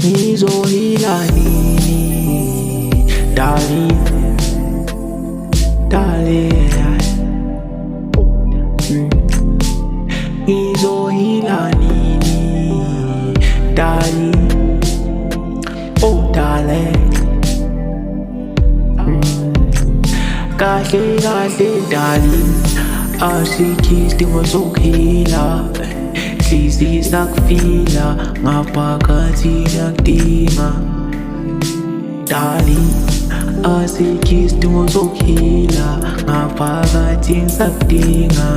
ngizohila nini darling, darling, ngizohila nini darling, oh darling, kahle kahle darling, asikho isidingo sokuhila, inhliziyo sakufila ngaphakathi yakudinga darling, asikho isidingo sokuhila ngaphakathi ngisakudinga,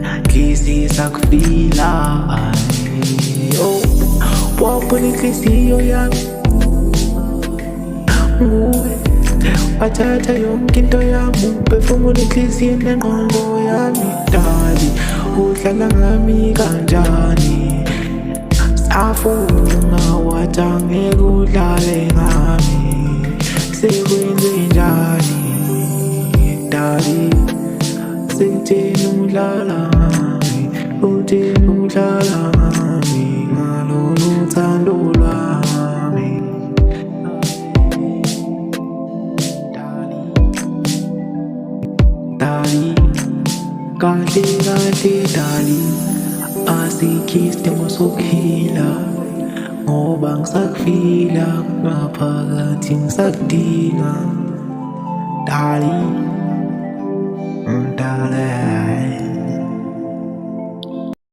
inhliziyo sakufila. Oh, waphula inhliziyo yami nguwe, wathatha yonke into yami, uphefumula inhliziyo nengqondo yami darling, udlala ngami kanjani? Safuna wathi angeke udlale ngami, sekwenze njani darling? Sekutheni udlala ngami, utheni udlala ngami ngalolu thando lwami darling, kahle kahle darling, asikho isidingo sokuhila ngoba ngisakufila ngaphakathi ngisakudinga darling, darling.